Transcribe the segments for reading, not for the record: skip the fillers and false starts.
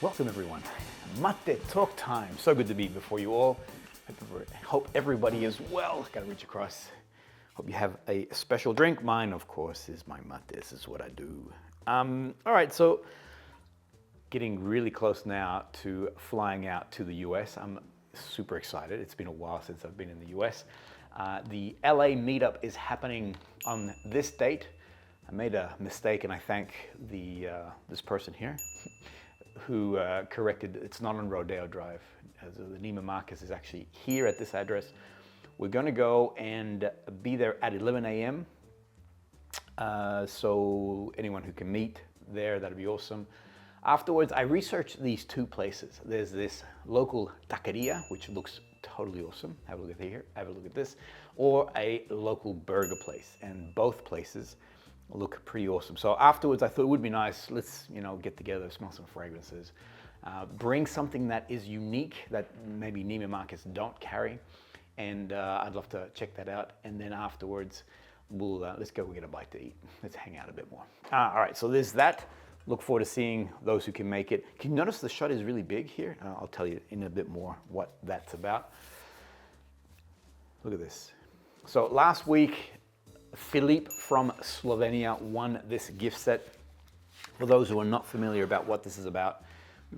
Welcome everyone. Maté talk time. So good to be before you all. Hope everybody is well. Gotta reach across. Hope you have a special drink. Mine, of course, is my maté. This is what I do. All right, so getting really close now to flying out to the US. I'm super excited. It's been a while since I've been in the US. The LA meetup is happening on this date. I made a mistake, and I thank this person here who corrected. It's not on Rodeo Drive. The NEIMAN Marcus is actually here at this address. We're going to go and be there at 11 a.m. So anyone who can meet there, that'd be awesome. Afterwards, I researched these two places. There's this local taqueria, which looks totally awesome. Have a look at here, have a look at this. Or a local burger place, and both places look pretty awesome. So afterwards, I thought it would be nice. Let's get together, smell some fragrances, bring something that is unique that maybe Neiman Marcus don't carry, and I'd love to check that out. And then afterwards, we'll let's go get a bite to eat. Let's hang out a bit more. All right, so there's that. Look forward to seeing those who can make it. Can you notice the shot is really big here? I'll tell you in a bit more what that's about. Look at this. So last week, Philippe from Slovenia won this gift set. For those who are not familiar about what this is about,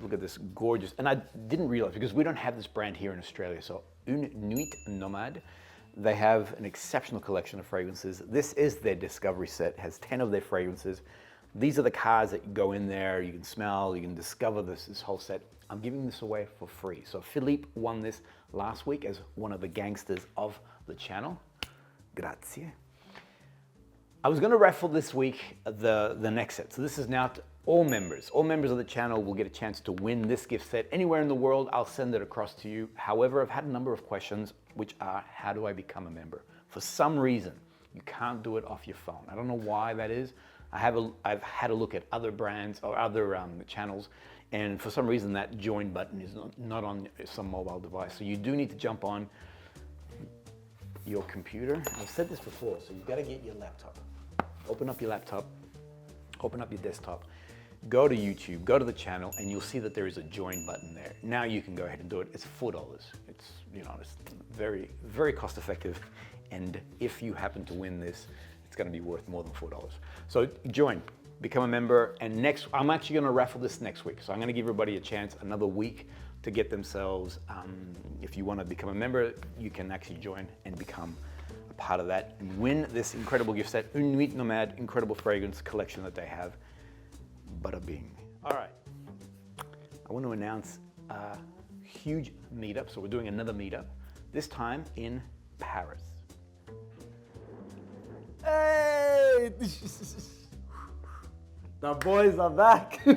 look at this gorgeous, and I didn't realize because we don't have this brand here in Australia. So NUIT NOMADE, they have an exceptional collection of fragrances. This is their discovery set, it has 10 of their fragrances. These are the cards that you go in there, you can smell, you can discover this whole set. I'm giving this away for free. So Philippe won this last week as one of the gangsters of the channel. Grazie. I was going to raffle this week the next set. So this is now to all members. All members of the channel will get a chance to win this gift set anywhere in the world. I'll send it across to you. However, I've had a number of questions, which are, how do I become a member? For some reason, you can't do it off your phone. I don't know why that is. I've had a look at other brands or other channels, and for some reason that join button is not on some mobile device. So you do need to jump on your computer. I've said this before, so you've got to get your laptop. Open up your laptop, open up your desktop, go to YouTube, go to the channel, and you'll see that there is a join button there. Now you can go ahead and do it. It's $4. It's it's very, very cost effective, and if you happen to win this, it's going to be worth more than $4. So join, become a member, and I'm actually going to raffle this next week. So I'm going to give everybody a chance, another week, to get themselves. If you want to become a member, you can actually join and become a part of that and win this incredible gift set, NUIT NOMADE, incredible fragrance collection that they have. Bada bing. All right, I want to announce a huge meetup. So we're doing another meetup, this time in Paris. Hey! The boys are back. I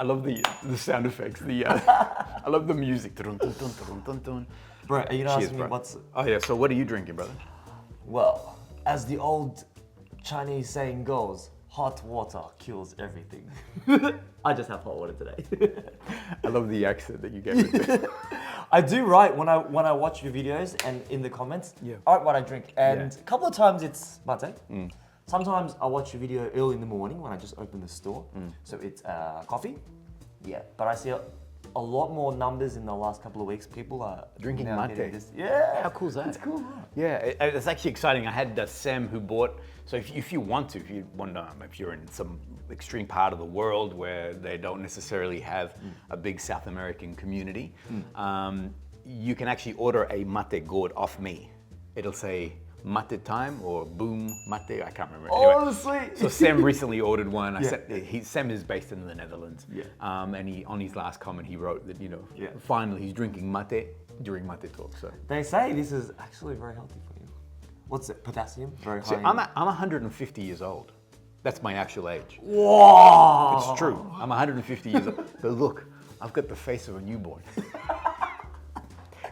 love the sound effects. I love the music. Bro, are you gonna ask me what's... Oh yeah, so what are you drinking, brother? Well, as the old Chinese saying goes, hot water kills everything. I just have hot water today. I love the accent that you gave it. I do write when I watch your videos and in the comments, I write what I drink. And a couple of times it's maté. Sometimes I watch your video early in the morning when I just open the store. So it's coffee. Yeah, but I see a lot more numbers in the last couple of weeks. People are drinking maté. Yeah. How cool is that? It's cool. Right? Yeah, it's actually exciting. I had Sam who bought, so if you want to, if you're in some extreme part of the world where they don't necessarily have a big South American community, you can actually order a maté gourd off me. It'll say maté time or boom maté, I can't remember. Honestly. Anyway, so Sam recently ordered one. Sam is based in the Netherlands. And he, on his last comment, he wrote that, finally he's drinking maté during maté talk. So they say this is actually very healthy for you. What's it? Potassium? Very high. See, I'm 150 years old. That's my actual age. Whoa! It's true. I'm 150 years old. But look, I've got the face of a newborn.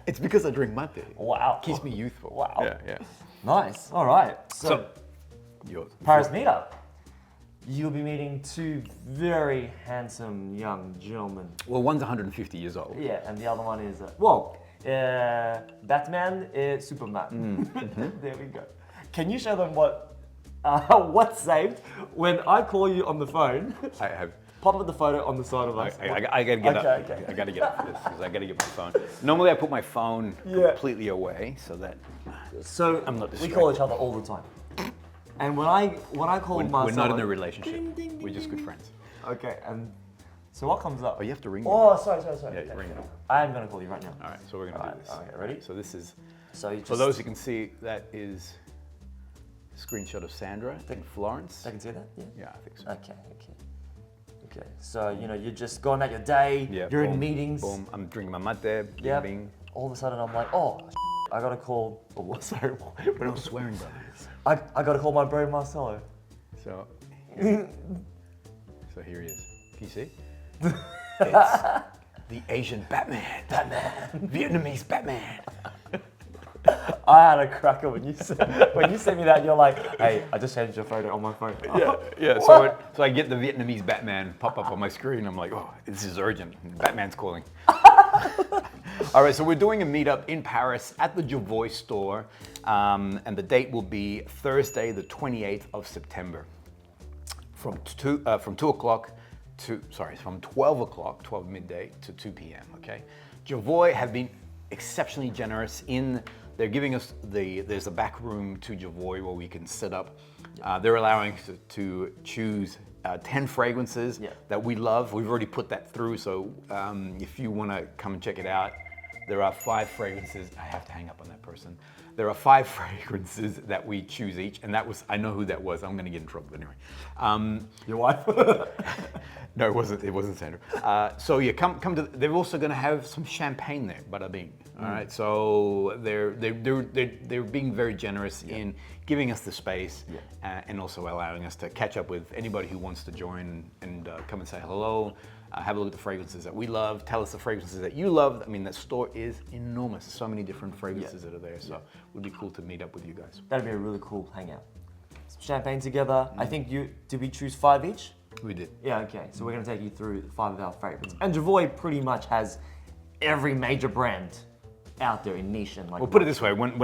It's because I drink maté. Wow. Keeps me youthful. Wow. Yeah. Nice. All right. So yours. Paris meetup. You'll be meeting two very handsome young gentlemen. Well, one's 150 years old. Yeah, and the other one is, Batman, Superman. There we go. Can you show them what What's saved? When I call you on the phone, I have. pop up the photo on the side of us. I gotta get up. Okay. I gotta get up for this because I gotta get my phone. Normally I put my phone completely away so that So I'm not we distracted. call each other all the time. And when I call Marcelo, we're not in a relationship. ding, ding, ding, We're just good ding. friends. Okay, and so what comes up? Oh, you have to ring me. Oh, sorry. Yeah, Okay. ring it. I am gonna call you right now. All right, so we're gonna do this. Okay, ready? So this is, So you just, for those who can see, that is a screenshot of Sandra in Florence. I can see that. Yeah. Yeah, I think so. Okay. So you're just going about your day. Yeah, You're boom, in meetings. Boom. I'm drinking my Maté. Bing, Yeah. bing. All of a sudden, I'm like, oh, I gotta call. Oh, sorry. We're not swearing, brother. I gotta call my bro Marcelo. So here he is. Can you see? It's the Asian Batman. Vietnamese Batman. I had a cracker when you sent me that. You're like, hey, I just changed your photo on my phone. Yeah. So I get the Vietnamese Batman pop up on my screen. I'm like, oh, this is urgent. Batman's calling. All right, so we're doing a meetup in Paris at the JOVOY store, and the date will be Thursday, the 28th of September, from 12 o'clock, 12 midday to 2 p.m. Okay, JOVOY have been exceptionally generous in. They're giving us there's a back room to JOVOY where we can sit up. They're allowing us to choose 10 fragrances that we love. We've already put that through, so if you want to come and check it out, there are 5 fragrances. I have to hang up on that person. There are 5 fragrances that we choose each, and that was, I know who that was. I'm going to get in trouble anyway. Your wife? No, it wasn't Sandra. So yeah, come to. They're also going to have some champagne there, bada bing. All right, so they're being very generous in giving us the space and also allowing us to catch up with anybody who wants to join and come and say hello. Have a look at the fragrances that we love. Tell us the fragrances that you love. I mean, that store is enormous. There's so many different fragrances that are there. So it would be cool to meet up with you guys. That'd be a really cool hangout. Some champagne together. I think did we choose 5 each? We did. Yeah, okay. So we're gonna take you through 5 of our favorites. And JOVOY pretty much has every major brand out there in niche and like. Well, put it this way: when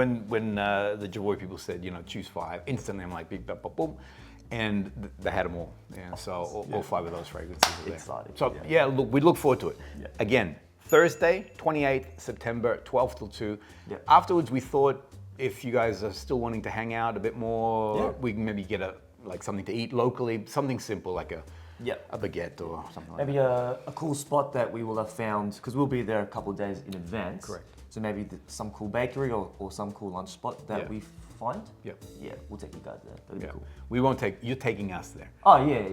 the JOVOY people said, choose 5, instantly I'm like, beep, boom, boom. And they had them all, so all 5 of those fragrances are there. Exciting. So look, we look forward to it. Yeah. Again, Thursday, 28th September, 12 till 2. Yeah. Afterwards, we thought if you guys are still wanting to hang out a bit more, we can maybe get something to eat locally, something simple like a baguette or something like that. Maybe a cool spot that we will have found, because we'll be there a couple of days in advance. Correct. So maybe some cool bakery or some cool lunch spot that we find. Yeah, we'll take you guys there. That'd be cool. We won't take, you're taking us there. Oh, yeah.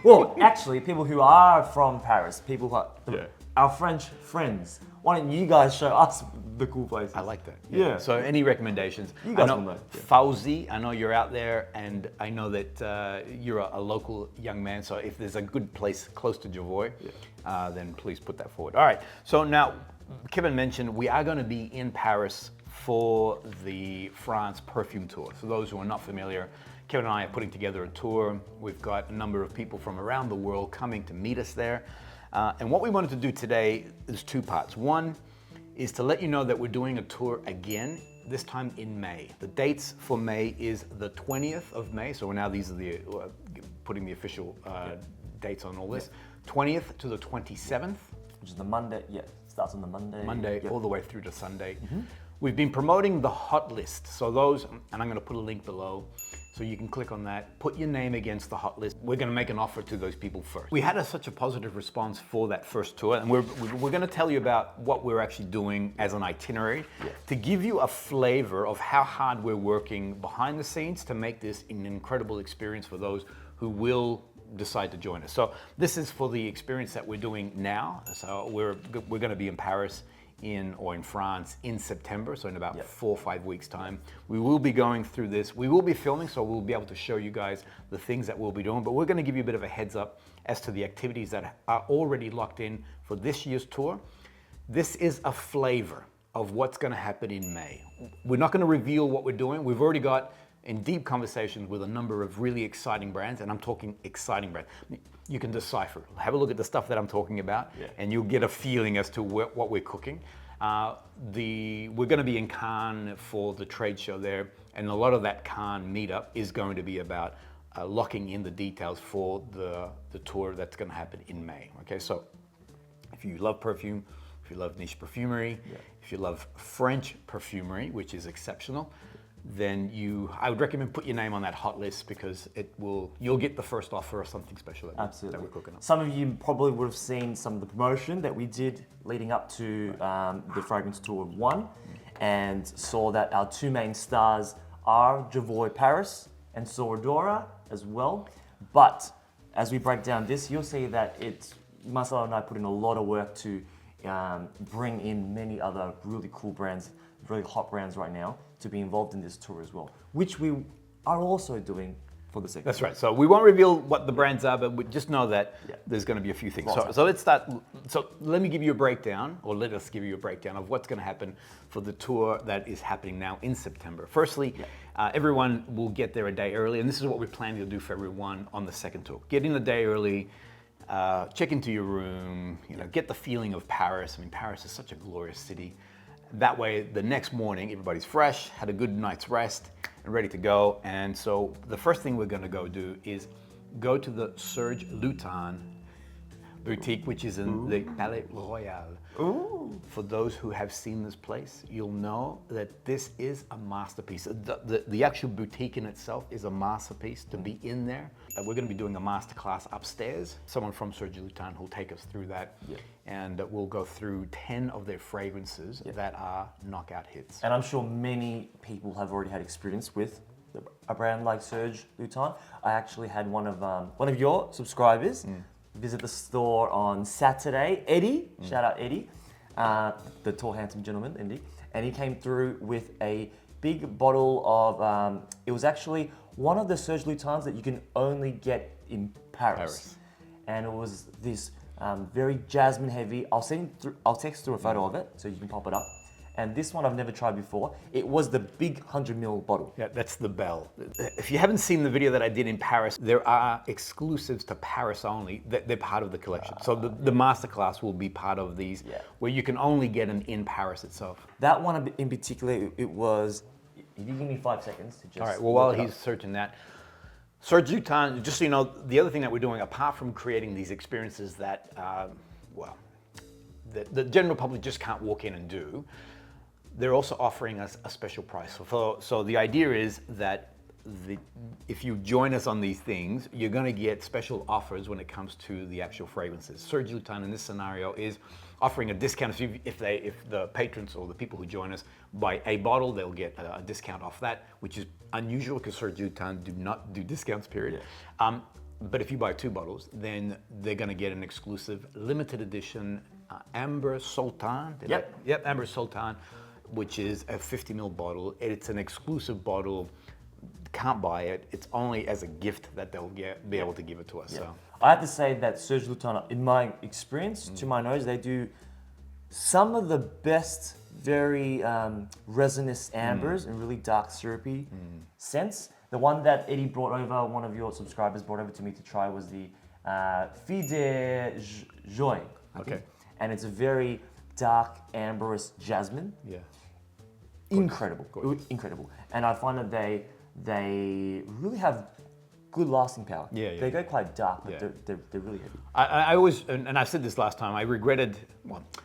Well, actually, people who are from Paris, people who are our French friends, why don't you guys show us the cool places? I like that. Yeah. So any recommendations? You guys will know. Fauzi, I know you're out there, and I know that you're a local young man, so if there's a good place close to JOVOY, then please put that forward. All right, so now, Kevin mentioned we are going to be in Paris for the France Perfume Tour. For those who are not familiar, Kevin and I are putting together a tour. We've got a number of people from around the world coming to meet us there. And what we wanted to do today is 2 parts. One is to let you know that we're doing a tour again, this time in May. The dates for May is the 20th of May. So now these are the putting the official dates on all this. 20th to the 27th. Which is the Monday, starts on the Monday. Monday all the way through to Sunday. We've been promoting the hot list. So those, and I'm going to put a link below, so you can click on that, put your name against the hot list. We're going to make an offer to those people first. We had such a positive response for that first tour, and we're going to tell you about what we're actually doing as an itinerary to give you a flavor of how hard we're working behind the scenes to make this an incredible experience for those who will decide to join us. So this is for the experience that we're doing now. So we're going to be in Paris in France in September, so in about 4 or 5 weeks time. We will be going through this. We will be filming, so we'll be able to show you guys the things that we'll be doing, but we're going to give you a bit of a heads up as to the activities that are already locked in for this year's tour. This is a flavor of what's going to happen in May. We're not going to reveal what we're doing. We've already got in deep conversations with a number of really exciting brands, and I'm talking exciting brands. You can decipher. Have a look at the stuff that I'm talking about, and you'll get a feeling as to what we're cooking. We're going to be in Cannes for the trade show there, And a lot of that Cannes meetup is going to be about locking in the details for the tour that's going to happen in May. Okay, so if you love perfume, if you love niche perfumery, if you love French perfumery, which is exceptional, then I would recommend put your name on that hot list, because you'll get the first offer or something special that we're cooking up. Some of you probably would have seen some of the promotion that we did leading up to the Fragrance Tour 1, and saw that our two main stars are JOVOY Paris and SORA DORA as well. But as we break down this, you'll see that Marcelo and I put in a lot of work to bring in many other really cool brands, really hot brands right now, to be involved in this tour as well, which we are also doing for the second. That's right. So we won't reveal what the brands are, but we just know that there's going to be a few things. So let's start. So let me give you a breakdown, or let us give you a breakdown of what's going to happen for the tour that is happening now in September. Firstly, everyone will get there a day early, and this is what we're planning to do for everyone on the second tour. Get in a day early, check into your room, get the feeling of Paris. I mean, Paris is such a glorious city. That way, the next morning, everybody's fresh, had a good night's rest, and ready to go. And so the first thing we're going to go do is go to the SERGE LUTENS boutique, which is in the Palais Royal. For those who have seen this place, you'll know that this is a masterpiece. The actual boutique in itself is a masterpiece to be in there. We're going to be doing a masterclass upstairs. Someone from SERGE LUTENS will take us through that. And we'll go through 10 of their fragrances that are knockout hits. And I'm sure many people have already had experience with a brand like SERGE LUTENS. I actually had one of your subscribers visit the store on Saturday. Eddie, shout out Eddie, the tall, handsome gentleman, Eddie. And he came through with a big bottle of, it was actually one of the SERGE LUTENS that you can only get in Paris. And it was this very jasmine heavy. I'll text through a photo of it so you can pop it up. And this one I've never tried before. It was the big 100ml bottle. Yeah, that's the Belle. If you haven't seen the video that I did in Paris, there are exclusives to Paris only. They're part of the collection. So the masterclass will be part of these, where you can only get them in Paris itself. That one in particular, it was, if you give me 5 seconds to just... All right, well, while he's searching that, SERGE LUTENS, just so you know, the other thing that we're doing, apart from creating these experiences that, the general public just can't walk in and do, they're also offering us a special price. So the idea is that if you join us on these things, you're going to get special offers when it comes to the actual fragrances. SERGE LUTENS in this scenario is offering a discount. If the patrons or the people who join us buy a bottle, they'll get a discount off that, which is unusual because SERGE LUTENS do not do discounts, period. But if you buy 2 bottles, then they're going to get an exclusive limited edition Amber Sultan. Amber Sultan, which is a 50ml bottle. It's an exclusive bottle. Can't buy it. It's only as a gift that they'll be able to give it to us. So I have to say that SERGE LUTENS, in my experience, to my nose, they do some of the best, very resinous ambers and really dark syrupy scents. The one that Eddie brought over, one of your subscribers brought over to me to try, was the Fille de Joy. Okay. And it's a very dark, amberous jasmine. Incredible, incredible. And I find that they really have good lasting power. They go quite dark, but they're really heavy. I always, and I said this last time, I regretted,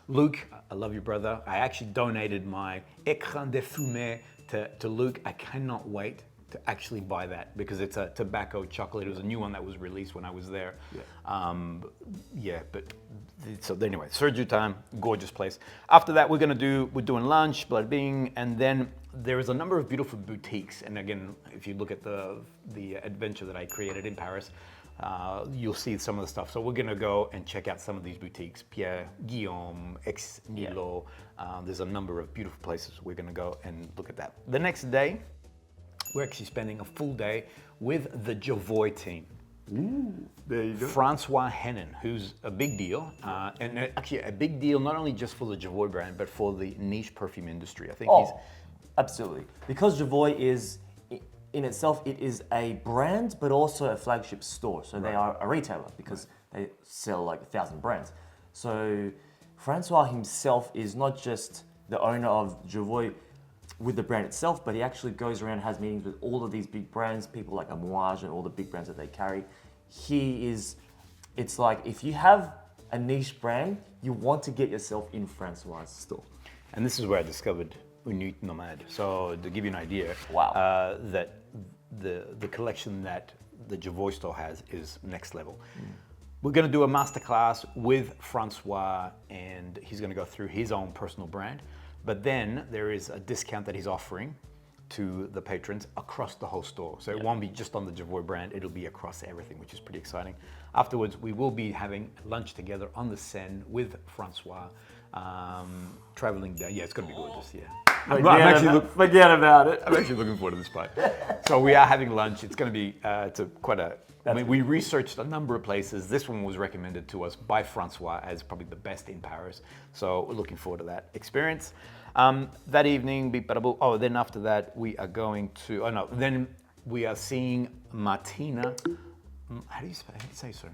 Luke, I love you, brother. I actually donated my Écran de Fumée to Luke. I cannot wait to actually buy that because it's a tobacco chocolate. It was a new one that was released when I was there. So anyway, SERGE LUTENS, gorgeous place. After that, we're doing lunch, bada bing, and then there is a number of beautiful boutiques. And again, if you look at the adventure that I created in Paris, you'll see some of the stuff. So we're gonna go and check out some of these boutiques, Pierre, Guillaume, Ex Nilo. There's a number of beautiful places. We're gonna go and look at that. The next day, we're actually spending a full day with the JOVOY team. There you go. Francois Hennen, who's a big deal, and actually a big deal not only just for the JOVOY brand, but for the niche perfume industry. I think he's... Absolutely. Because JOVOY is, in itself, it is a brand, but also a flagship store. So they are a retailer because they sell like 1,000 brands. So Francois himself is not just the owner of JOVOY. with the brand itself, but he actually goes around and has meetings with all of these big brands, people like Amouage and all the big brands that they carry. It's like if you have a niche brand, you want to get yourself in Francois' store. And this is where I discovered NUIT NOMADE. So to give you an idea, Wow. that the collection that the JOVOY store has is next level. We're going to do a masterclass with Francois, and he's going to go through his own personal brand. But then there is a discount that he's offering to the patrons across the whole store. So it won't be just on the JOVOY brand, it'll be across everything, which is pretty exciting. Afterwards, we will be having lunch together on the Seine with Francois, traveling there. Yeah, it's going to be gorgeous, yeah. Forget about it. I'm actually looking forward to this part. So we are having lunch. It's going to be I mean, we researched a number of places. This one was recommended to us by Francois as probably the best in Paris. So we're looking forward to that experience. That evening, then after that, we are going to, then we are seeing Martina. How do you say, sorry?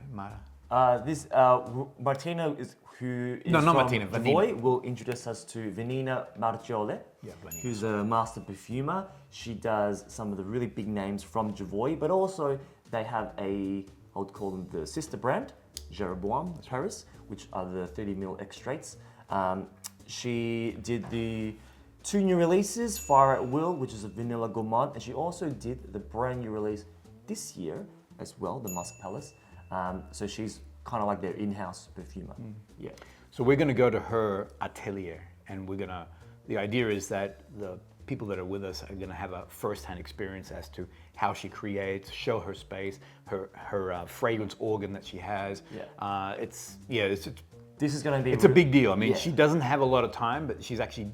Martina is who is not from Martina, JOVOY will introduce us to Vanina Marcelo, Vanina. who's a master perfumer. She does some of the really big names from JOVOY, but also they have I would call them the sister brand, Jeroboam Paris, which are the 30ml extracts. She did the 2 new releases, Fire at Will, which is a vanilla gourmand, and she also did the brand new release this year as well, the Musk Palace. So she's kind of like their in-house perfumer. Yeah. So we're going to go to her atelier, and the idea is that the people that are with us are going to have a first-hand experience as to how she creates, show her space, her fragrance organ that she has. This is going to be. It's a big deal. I mean, she doesn't have a lot of time, but she's actually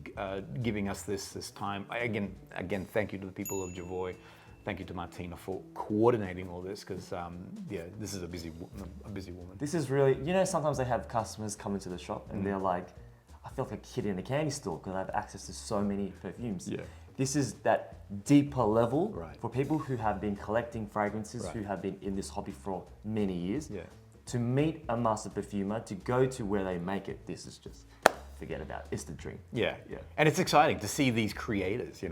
giving us this time. Again, thank you to the people of JOVOY. Thank you to Martina for coordinating all this, because this is a busy woman. This is really, sometimes they have customers come into the shop and they're like, I feel like a kid in a candy store because I have access to so many perfumes. Yeah. This is that deeper level Right. for people who have been collecting fragrances, who have been in this hobby for many years. Yeah. To meet a master perfumer, to go to where they make it, this is just, forget about it. It's the dream. Yeah. And it's exciting to see these creators,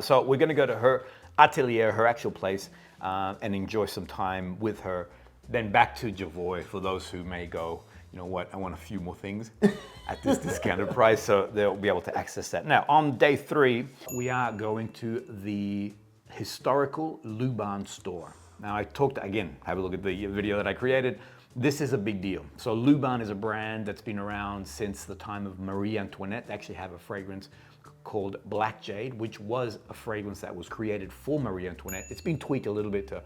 So we're going to go to her atelier, her actual place, and enjoy some time with her. Then back to JOVOY for those who may go, you know what, I want a few more things at this discounted price, so they'll be able to access that. Now, on day 3, we are going to the historical LUBIN store. Now, have a look at the video that I created. This is a big deal. So LUBIN is a brand that's been around since the time of Marie Antoinette. They actually have a fragrance called Black Jade, which was a fragrance that was created for Marie Antoinette. It's been tweaked a little bit to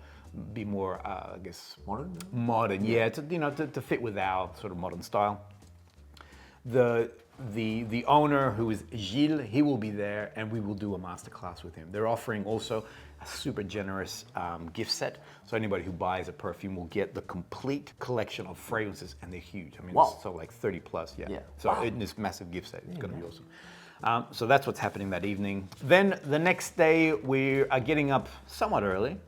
be more, modern, yeah, to fit with our sort of modern style. The owner, who is Gilles, he will be there, and we will do a masterclass with him. They're offering also a super generous gift set, so anybody who buys a perfume will get the complete collection of fragrances, and they're huge. I mean, so like 30 plus, yeah. So in this massive gift set, it's going to be awesome. So that's what's happening that evening. Then the next day, we are getting up somewhat early.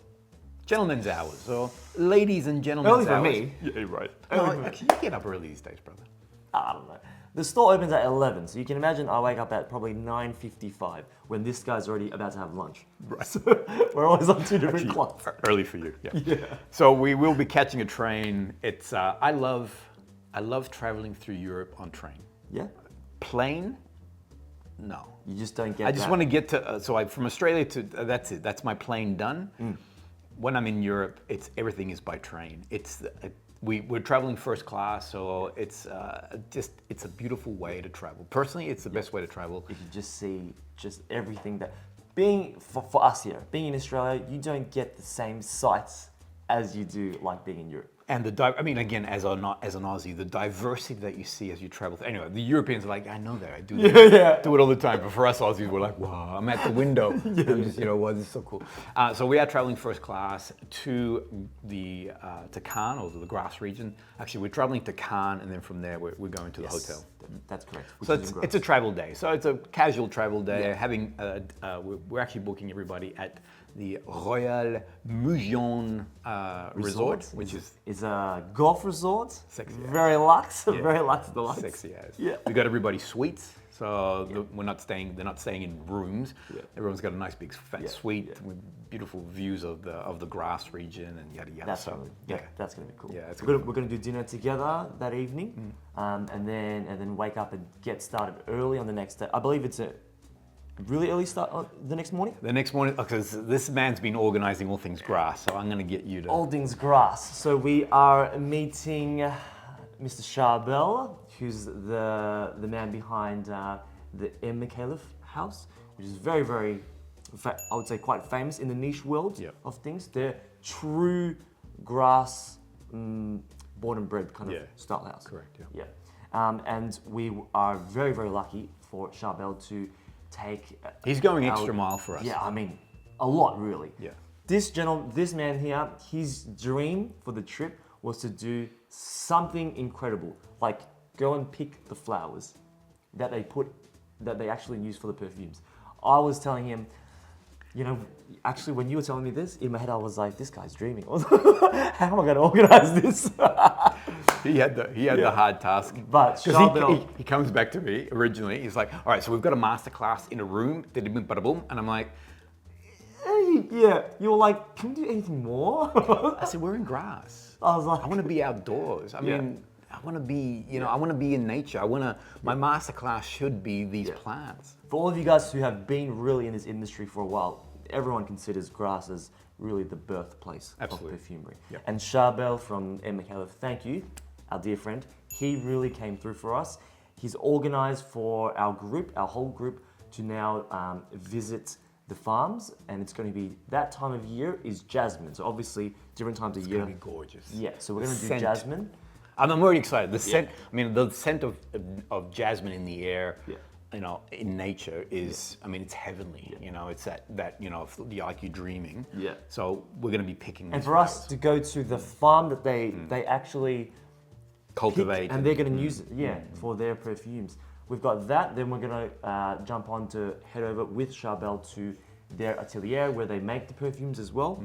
Gentlemen's hours, so ladies and gentlemen's hours. Early for me. Yeah, right. Actually, you get up early these days, brother. I don't know. The store opens at 11, so you can imagine I wake up at probably 9:55 when this guy's already about to have lunch. Right. So we're always on 2 different clocks. Early for you, yeah. So we will be catching a train. It's I love traveling through Europe on train. Yeah. Plane? No. You just don't get. I just want to get to. From Australia to that's it. That's my plane done. When I'm in Europe, everything is by train. We're traveling first class, so it's a beautiful way to travel. Personally, it's the best way to travel. You can just see everything that for us here, being in Australia, you don't get the same sights as you do like being in Europe. And again, as an Aussie, the diversity that you see as you travel. Anyway, the Europeans are like, I know that, I do that. Do it all the time. But for us Aussies, we're like, wow, I'm at the window. I'm just, wow, this is so cool. So we are traveling first class to Cannes, or to the Grasse region. Actually, we're traveling to Cannes, and then from there, we're going to the hotel. That's correct. So it's a travel day. So it's a casual travel day. We're actually booking everybody at the Royal Mujon Resort, which is a golf resort. Sexy. Very luxe. Very luxe deluxe. sexy as. Yeah. We got everybody suites, so we're not staying. They're not staying in rooms. Yeah. Everyone's got a nice big fat suite with beautiful views of the grass region and yada yada. That's that's gonna be cool. Yeah, it's we're gonna do dinner together that evening, and then wake up and get started early on the next day. I believe it's a really early start the next morning. The next morning, because this man's been organizing all things grass, so I'm gonna get you to. All things grass. So we are meeting Mr. Charbel, who's the man behind the M.MICALLEF house, which is very, very, I would say, quite famous in the niche world of things. They're true grass, born and bred kind of style house. Correct. Yeah. And we are very, very lucky for Charbel to take. He's going extra mile for us. Yeah, I mean, a lot really. Yeah. This man here, his dream for the trip was to do something incredible, like go and pick the flowers that they actually use for the perfumes. I was telling him, you know, actually when you were telling me this, in my head I was like, this guy's dreaming. How am I going to organize this? He had the hard task. But he comes back to me originally. He's like, all right, so we've got a masterclass in a room. And I'm like, yeah. You were like, can we do anything more? I said, we're in grass. I was like, I want to be outdoors. I mean, I want to be, I want to be in nature. My masterclass should be these plants. For all of you guys who have been really in this industry for a while, everyone considers grass as really the birthplace of perfumery. Yep. And Charbel from M.MICALLEF, thank you, our dear friend. He really came through for us. He's organized for our group, our whole group, to now visit the farms, and it's going to be that time of year is jasmine. So obviously different times of year. It's going to be gorgeous. Yeah, so we're going to do jasmine. I'm already excited. The scent, I mean, the scent of jasmine in the air, in nature is, I mean, it's heavenly. It's that like you're dreaming. Yeah. So we're going to be picking. And for us to go to the farm that they actually cultivate, and they're going to use it, for their perfumes. We've got that. Then we're going to jump on to head over with Charbel to their atelier where they make the perfumes as well.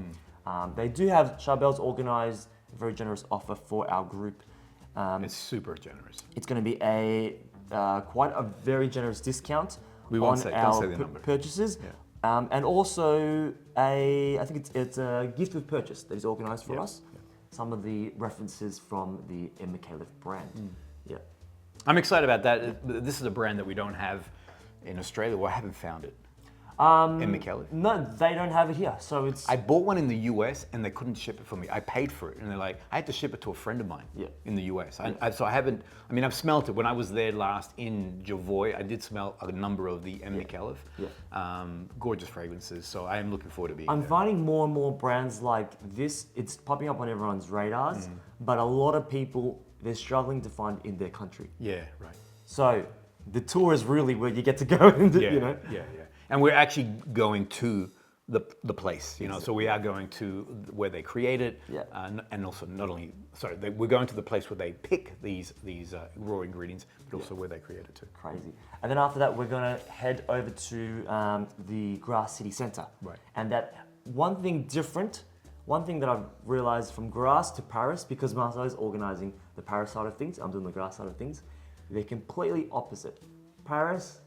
They do have Charbel's organized a very generous offer for our group. It's super generous. It's going to be a quite a very generous discount on our purchases, and also I think it's a gift with purchase that is organised for us. Some of the references from the M.MICALLEF brand. Yeah, I'm excited about that. This is a brand that we don't have in Australia. Well, I haven't found it. M.MICALLEF? No, they don't have it here. So it's. I bought one in the US and they couldn't ship it for me. I paid for it and they're like, I had to ship it to a friend of mine in the US. So I haven't, I mean, I've smelt it. When I was there last in JOVOY, I did smell a number of the M.MICALLEF. Gorgeous fragrances. So I am looking forward to being there. I'm finding more and more brands like this. It's popping up on everyone's radars, but a lot of people, they're struggling to find in their country. Yeah, right. So the tour is really where you get to go and Yeah. And we're actually going to the place, so we are going to where they create it, and also we're going to the place where they pick these raw ingredients, but also where they create it too. Crazy. And then after that, we're going to head over to the Grasse City Centre. Right. And that one thing that I've realized from Grasse to Paris, because Marcelo is organising the Paris side of things, I'm doing the Grasse side of things, they're completely opposite. Paris,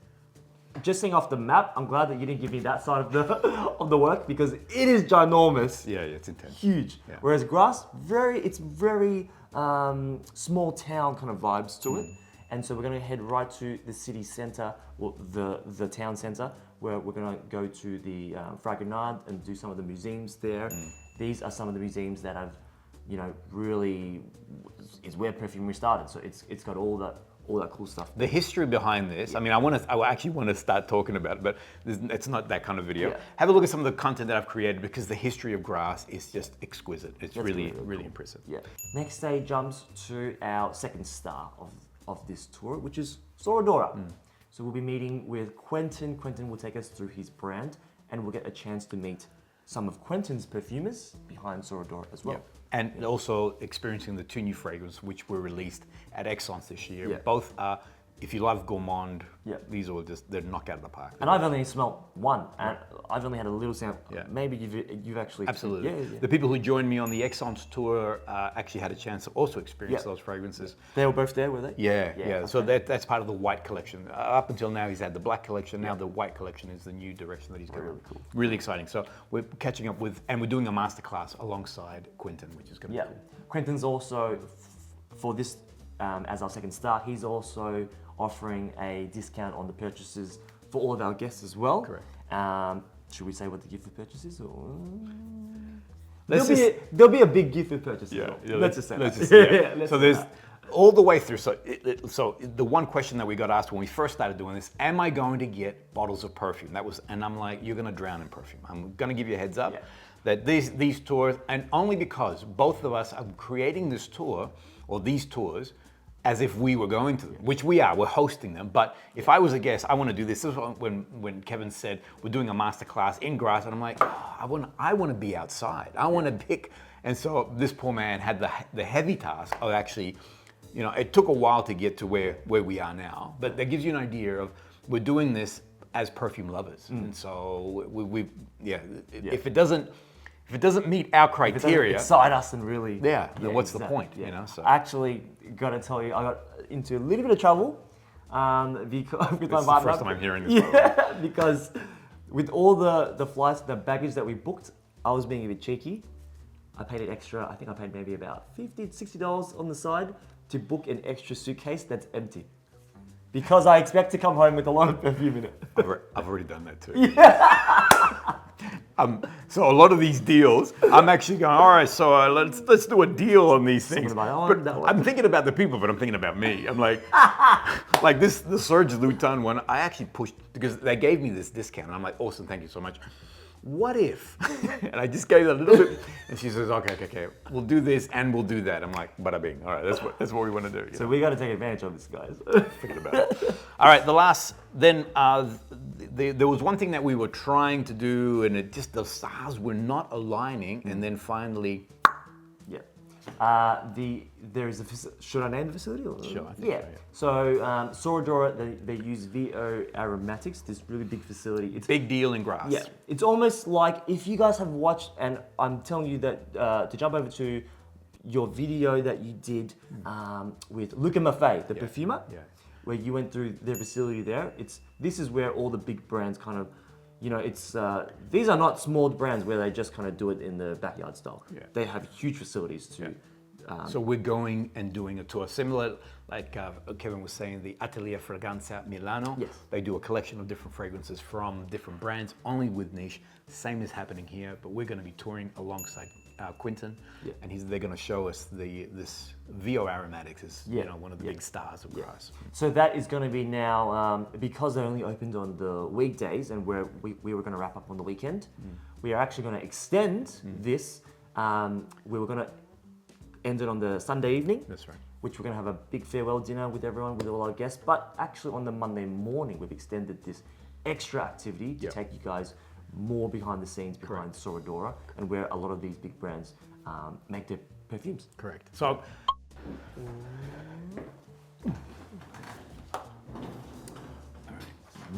just seeing off the map, I'm glad that you didn't give me that side of the work, because it is ginormous. Yeah, it's intense. Huge. Yeah. Whereas Grasse, it's very small town kind of vibes to it. And so we're going to head right to the city centre, or the town centre, where we're going to go to the Fragonard and do some of the museums there. These are some of the museums that have, really is where perfumery started. So it's got all that cool stuff. The history behind this, I mean, I actually want to start talking about it, but it's not that kind of video. Yeah. Have a look at some of the content that I've created, because the history of Grasse is just exquisite. It's really cool. Impressive. Yeah. Next day jumps to our second star of this tour, which is SORA DORA. So we'll be meeting with Quentin. Quentin will take us through his brand, and we'll get a chance to meet some of Quentin's perfumers behind SORA DORA as well. Yeah. And also experiencing the 2 new fragrances which were released at Excellence this year. Yeah. Both are, if you love gourmand, these are they're knocked out of the park. And I've only smelled one, and I've only had a little sample. Yeah. Maybe you've actually... Absolutely. Yeah. The people who joined me on the Exxon's tour actually had a chance to also experience those fragrances. They were both there, were they? Yeah. Okay. So that's part of the white collection. Up until now, he's had the black collection. Now the white collection is the new direction that he's going. Really cool. Really exciting. So we're catching up with, and we're doing a masterclass alongside Quentin, which is going to be cool. Quentin's also, for this, as our second start, he's also offering a discount on the purchases for all of our guests as well. Correct. Should we say what the gift of purchase is? Or... There'll be a big gift of purchase. Let's just say that. So there's all the way through. So, so the one question that we got asked when we first started doing this: am I going to get bottles of perfume? That was, and I'm like, you're going to drown in perfume. I'm going to give you a heads up that these tours, and only because both of us are creating this tour or these tours as if we were going to them, which we are, we're hosting them. But if I was a guest, I want to do this. This was when Kevin said, we're doing a masterclass in Grasse, and I'm like, oh, I want to be outside. I want to pick. And so this poor man had the heavy task of actually, it took a while to get to where we are now, but that gives you an idea of, we're doing this as perfume lovers. And so if it doesn't meet our criteria, excite us and really, then what's the point? So I actually got to tell you, I got into a little bit of trouble because with my it's the first time I'm hearing this. Because with all the flights, the baggage that we booked, I was being a bit cheeky. I paid it extra. I think I paid maybe about $50 to $60 on the side to book an extra suitcase that's empty, because I expect to come home with a lot of perfume in it. I've already done that too. So a lot of these deals, I'm actually going, all right, so let's do a deal on these things. But I'm thinking about the people, but I'm thinking about me. I'm like, like the SERGE Lutin one, I actually pushed, because they gave me this discount. And I'm like, awesome, thank you so much. What if? And I just gave it a little bit, and she says, okay, we'll do this and we'll do that. I'm like, bada bing. All right, that's what we want to do. So we got to take advantage of this, guys. Forget about it. All right, there was one thing that we were trying to do, and the stars were not aligning, and then finally. There is should I name the facility? Or? Sure, I think so. So SORA DORA, they use VO Aromatics, this really big facility. It's big deal in Grasse. Yeah, it's almost like if you guys have watched, and I'm telling you that to jump over to your video that you did with Luc and Maté, the perfumer, where you went through their facility there. This is where all the big brands kind of, these are not small brands where they just kind of do it in the backyard style. Yeah. They have huge facilities too. So we're going and doing a tour similar, like Kevin was saying, the Atelier Fragranza Milano. Yes. They do a collection of different fragrances from different brands, only with niche. Same is happening here, but we're going to be touring alongside Quentin, and they're going to show us this VO Aromatics is one of the big stars of Grasse. So that is going to be now, because they only opened on the weekdays, and we were going to wrap up on the weekend. We are actually going to extend this. We were going to end it on the Sunday evening. That's right. Which we're going to have a big farewell dinner with everyone, with all our guests. But actually on the Monday morning, we've extended this extra activity to take you guys more behind the scenes behind SORA DORA, and where a lot of these big brands make their perfumes. Correct. So,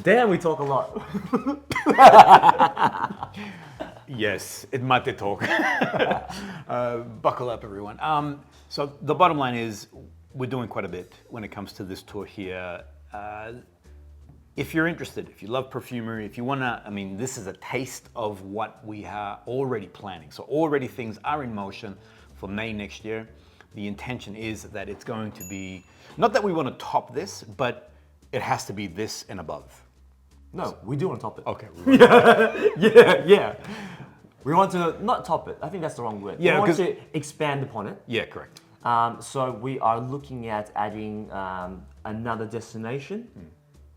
damn, we talk a lot. yes, it Maté talk. Buckle up, everyone. So the bottom line is, we're doing quite a bit when it comes to this tour here. If you're interested, if you love perfumery, if you want to, this is a taste of what we are already planning. So already things are in motion for May next year. The intention is that it's going to be, not that we want to top this, but it has to be this and above. No, we do want to top it. Okay. Yeah. We want to not top it. I think that's the wrong word. Yeah, we want to expand upon it. Yeah, correct. So we are looking at adding another destination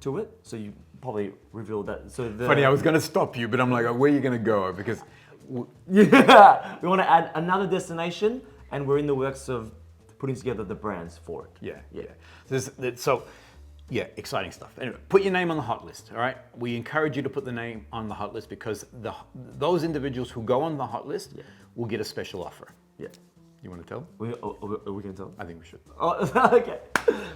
to it. So you probably revealed that. So Funny, I was going to stop you, but I'm like, where are you going to go? Because we want to add another destination, and we're in the works of putting together the brands for it. Yeah, exciting stuff. Anyway, put your name on the hot list, all right? We encourage you to put the name on the hot list, because those individuals who go on the hot list will get a special offer. Yeah. You want to tell? Are we going to tell? I think we should. Oh, okay.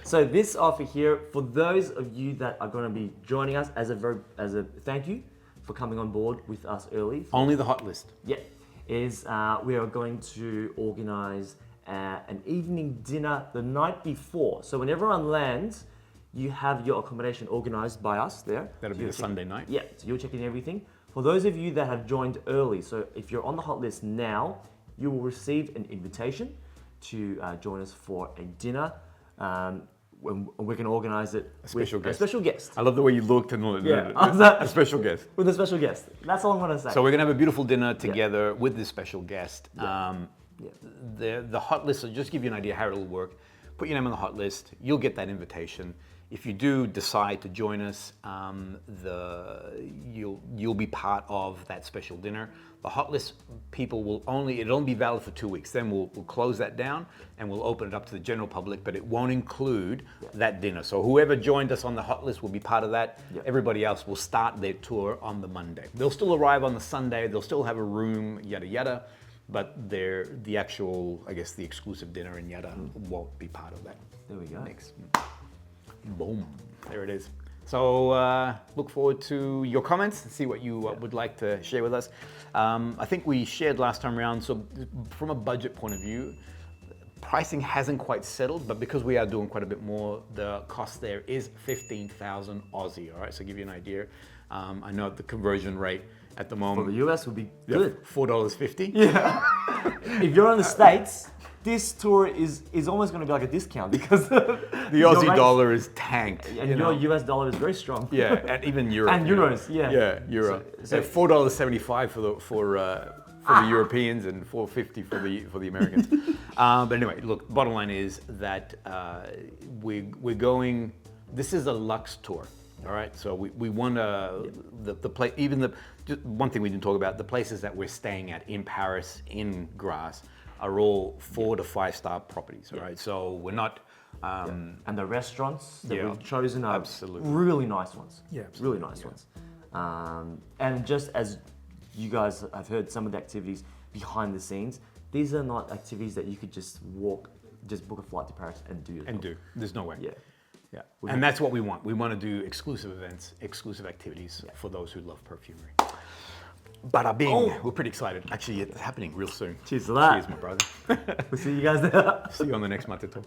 So this offer here, for those of you that are going to be joining us as a thank you for coming on board with us early. Only the hot list. Yeah, is we are going to organize an evening dinner the night before. So when everyone lands, you have your accommodation organized by us there. That'll be the Sunday night. Yeah, so you're checking everything. For those of you that have joined early, so if you're on the hot list now, you will receive an invitation to join us for a dinner. When we're going to organize it with a special guest. I love the way you looked and a special guest. With a special guest. That's all I'm going to say. So we're going to have a beautiful dinner together with this special guest. Yeah. The hot list, so just give you an idea how it'll work. Put your name on the hot list. You'll get that invitation. If you do decide to join us, you'll be part of that special dinner. The hot list people it'll only be valid for 2 weeks. Then we'll close that down and we'll open it up to the general public, but it won't include that dinner. So whoever joined us on the hot list will be part of that. Everybody else will start their tour on the Monday. They'll still arrive on the Sunday. They'll still have a room, yada, yada, but the actual, I guess, the exclusive dinner and yada won't be part of that. There we go. Next. Boom. There it is. So look forward to your comments and see what you would like to share with us. I think we shared last time around, so from a budget point of view, pricing hasn't quite settled, but because we are doing quite a bit more, the cost there is 15,000 Aussie, all right? So to give you an idea, I know the conversion rate at the moment. For the US would be good. $4.50. Yeah. If you're in the States, this tour is almost going to be like a discount because the Aussie dollar is tanked. And your US dollar is very strong. Yeah, and even euro. And euros, yeah. Yeah, euro. So $4.75 for the Europeans and $4.50 for the Americans. But anyway, look, bottom line is that we're going. This is a luxe tour. All right, so we want the place. Just one thing we didn't talk about: the places that we're staying at in Paris, in Grasse, are all 4 to 5 star properties. All right, so we're not. And the restaurants that we've chosen are absolutely really nice ones. Yeah, really nice ones. And just as you guys have heard, some of the activities behind the scenes, these are not activities that you could just book a flight to Paris and do. There's no way. Yeah. Yeah, and that's what we want. We want to do exclusive events, exclusive activities for those who love perfumery. Bada bing! We're pretty excited. Actually, it's happening real soon. Cheers to that. Cheers, my brother. We'll see you guys there. See you on the next Maté Talk.